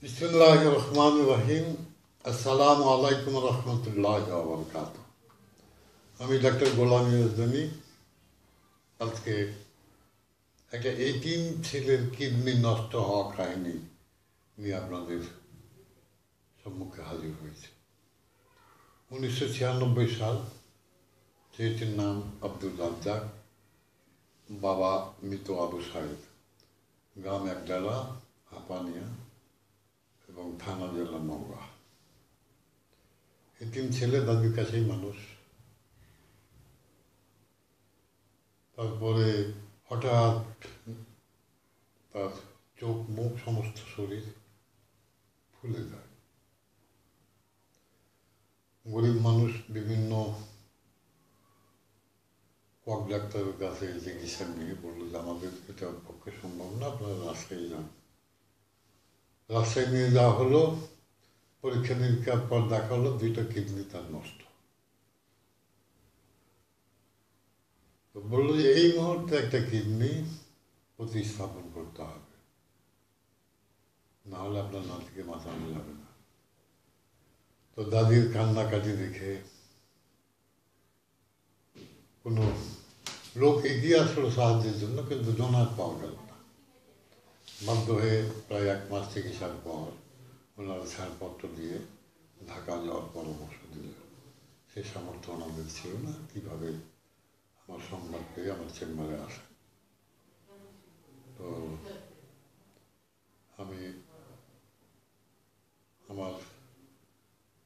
বিসমিল্লাহির রহমানির রহিম। আসসালামু আলাইকুম রহমতুল্লাহ বারকাত। আমি ডাক্তার গোলাম ইউজদানি। আজকে একটা 18 ছেলের কিডনি নষ্ট হওয়া কাহিনী নিয়ে আপনাদের সম্মুখে হাজির হয়েছে। 1996 সাল। ছেলেটির নাম আব্দুল রাজ্জাক, বাবা মৃত আবু সাহেব, গ্রাম একডালা, হাপানিয়া এবং থানা জেলা নওগাঁ। এই 3 ছেলে দাদির কাছেই মানুষ। তারপরে হঠাৎ তার চোখ মুখ সমস্ত শরীর ফুলে যায়। গরিব মানুষ বিভিন্ন কক ডাক্তারের কাছে চিকিৎসা নিয়ে বললো যে আমাদের এটা পক্ষে সম্ভব না, আপনারা রাজশাহী যান। রাজশাহী নিয়ে যাওয়া হলো, পরীক্ষা নিরীক্ষার পর দেখা হলো 2টা কিডনি তার নষ্ট। তো বললো যে এই মুহূর্তে একটা কিডনি প্রতিস্থাপন করতে হবে, না হলে আপনার নাতিকে বাঁচানো যাবে না। তো দাদির কান্নাকাটি দেখে কোনো লোক এগিয়ে আসলো সাহায্যের জন্য, কিন্তু ডোনার পাওয়া গেল না। বাধ্য হয়ে প্রায় 1 মাস চিকিৎসার পর ওনারা ছাড়পত্র দিয়ে ঢাকা যাওয়ার পরামর্শ দিল। সে সামর্থ্য ওনাদের ছিল না। কীভাবে আমার সংবাদ পেয়ে আমার চেম্বারে আসে। তো আমি আমার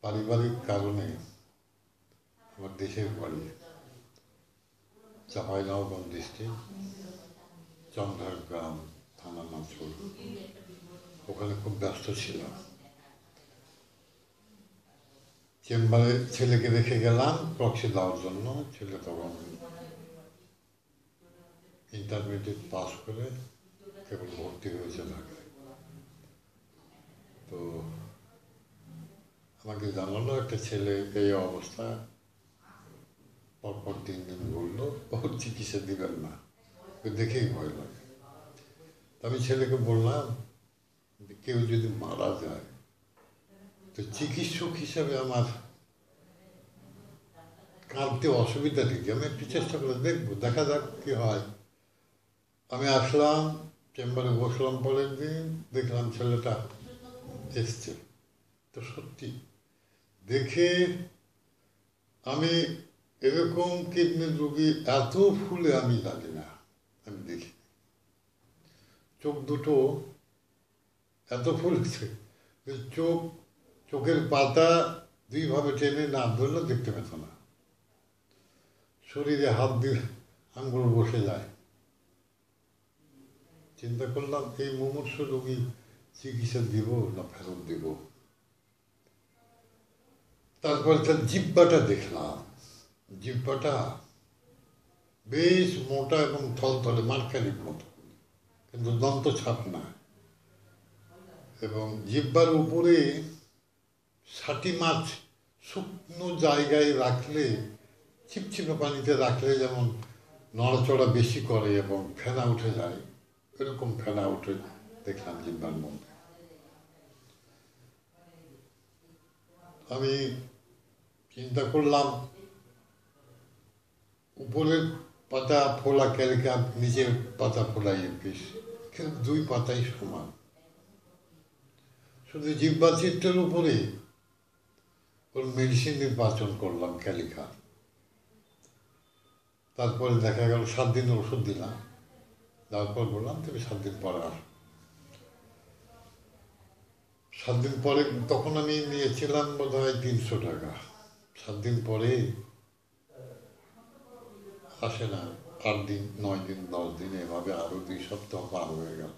পারিবারিক কারণে আমার দেশের বাড়ি চাঁপাইনবাবগঞ্জ ডিস্ট্রিক্ট, চন্দ্রার গ্রাম, থানা নাচুর, ওখানে খুব ব্যস্ত ছিলাম। চেম্বারে ছেলেকে রেখে গেলাম প্রক্সি দেওয়ার জন্য। ছেলে তখন ইন্টারমিডিয়েট পাস করে কেবল ভর্তি হয়েছে ঢাকায়। তো আমাকে জানালো একটা ছেলে এই অবস্থা, পরপর 3 দিন বললো ওর চিকিৎসা দিবেন না, দেখেই ভয় লাগে। আমি ছেলেকে বললাম কেউ যদি মারা যায় তো চিকিৎসক হিসাবে আমার কাঁদতে অসুবিধা নেই, আমি একটু চেষ্টা করে দেখবো, দেখা যাক কি হয়। আমি আসলাম, চেম্বারে বসলাম, পরের দিন দেখলাম ছেলেটা এসছে। তো সত্যি দেখে আমি এরকম কিডনির রোগী এত ফুলে আমি জানি না, আমি দেখি চোখ দুটো এত ফুলেছে যে চোখের পাতা 2 ভাবে টেনে না ধরলে দেখতে পেত না। শরীরে হাত দিয়ে আঙ্গুল বসে যায়। চিন্তা করলাম এই মুমূর্ষু রোগী চিকিৎসা দিব না ফেরত দিব। তারপর তার জিহ্বাটা দেখলাম, জিহ্বাটা বেশ মোটা এবং থলথলে মার্কারির মতো, কিন্তু দন্ত ছাপ না। এবং জিহ্বার উপরে 60 মাছ শুকনো জায়গায় রাখলে, ছিপছিপে পানিতে রাখলে যেমন নড়াচড়া বেশি করে এবং ফেনা উঠে যায়, এরকম ফেনা উঠে দেখলাম জিহ্বার মধ্যে। আমি চিন্তা করলাম উপরের পাতা ফোলা ক্যালিকা, নিচের পাতা ফোলাই পিস, কিন্তু 2 পাতাই সমান। শুধু জিহ্বা চিত্রের উপরে ওর মেডিসিন নির্বাচন করলাম ক্যালিকা। তারপরে দেখা গেল 7 দিনের ওষুধ দিলাম, তারপর বললাম তুমি 7 দিন পরে আসো। 7 দিন পরে তখন আমি নিয়েছিলাম বোধ হয় 300 টাকা। 7 দিন পরে আসে না, 8 দিন, 9 দিন, 10 দিন, এভাবে আরো 2 সপ্তাহ পার হয়ে গেল।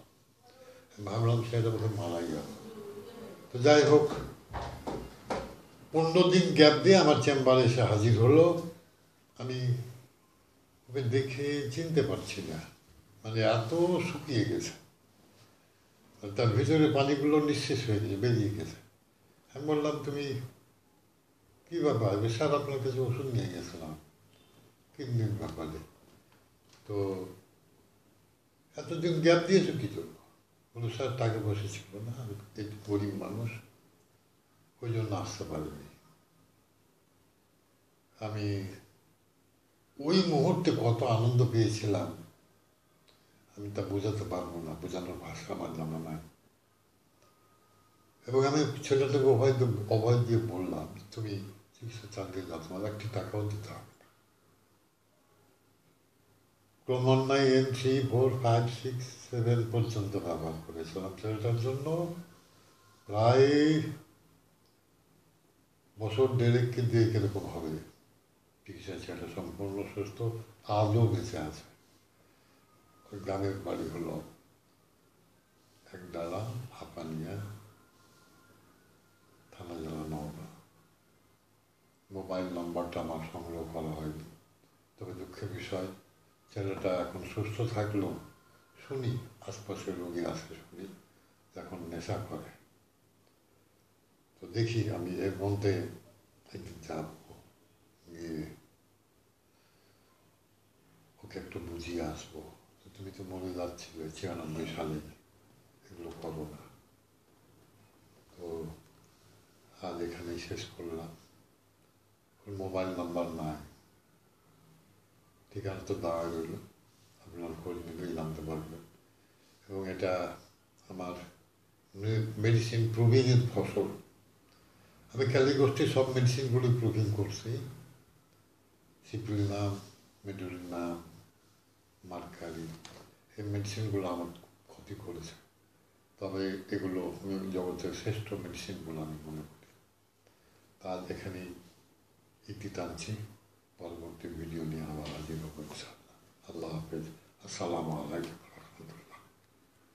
ভাবলাম সেটা বোধহয় মারাই গেল। তো যাই হোক, 15 দিন গ্যাপ দিয়ে আমার চেম্বারে এসে হাজির হলো। আমি ওকে দেখে চিনতে পারছি না, মানে এত শুকিয়ে গেছে, তার ভিতরে পানিগুলো নিঃশেষ হয়ে গেছে, বেরিয়ে গেছে। আমি বললাম তুমি কী ব্যাপার? স্যার আপনার কাছে ওষুধ নিয়ে গেছিলাম কিডনির ব্যাপারে, তো এতদিন গ্যাপ দিয়েছো কী জন্য? বলল স্যার টাকা পয়সা ছিল না, আমি একটু গরিব মানুষ, ওই জন্য আসতে পারিনি। আমি ওই মুহূর্তে কত আনন্দ পেয়েছিলাম আমি তা বোঝাতে পারবো না, বোঝানোর ভাষা আমার জানা নাই। এবং আমি ছেলেটাকে অভয় দিয়ে বললাম, তুমি চিকিৎসা চালিয়ে যাও, তোমার একটি টাকাও দিতে হবে না। ক্রমান্বয়ে N 3, 4, 5, 6, 7 পর্যন্ত ব্যবহার করেছিলাম ছেলেটার জন্য। প্রায় বছর দেড়েককে দিয়ে কিরকম হবে, চিকিৎসা ছেলেটা সম্পূর্ণ সুস্থ, আজও বেঁচে আছে। ওই গ্রামের বাড়ি হলো একডালা, হাপানিয়া, থানা জেলা নওগাঁ। মোবাইল নম্বরটা আমার সংগ্রহ করা হয়নি, তবে দুঃখের বিষয় ছেলেটা এখন সুস্থ থাকলেও শুনি আশপাশে রোগী আছে, শুনি এখন নেশা করে। তো দেখি আমি এর মধ্যে একদিন যাব, গিয়ে ওকে একটু বুঝিয়ে আসবো, তুমি তো মরে যাচ্ছিলে 96 সালে, এগুলো করো না। তো আজ এখানেই শেষ করলাম। ওর মোবাইল নাম্বার নাই, ঠিকানা তো দেওয়া রইল, আপনার খোঁজ নিলেই জানতে পারবেন। এবং এটা আমার মেডিসিন প্রুভিংয়ের ফসল। আমি ক্যালিগোষ্ঠীর সব মেডিসিনগুলি প্রুভিং করছি, সিপ্রিনাম, মেডুলিনাম, মার্কারি, এই মেডিসিনগুলো আমার ক্ষতি করেছে, তবে এগুলো জগতের শ্রেষ্ঠ মেডিসিন বলে আমি মনে করি। তার এখানেই ইতি টানছি, পরবর্তী ভিডিও নিয়ে আবার হাজির হবো ইনশাআল্লাহ। আল্লাহ হাফেজ, আসসালামু আলাইকুম।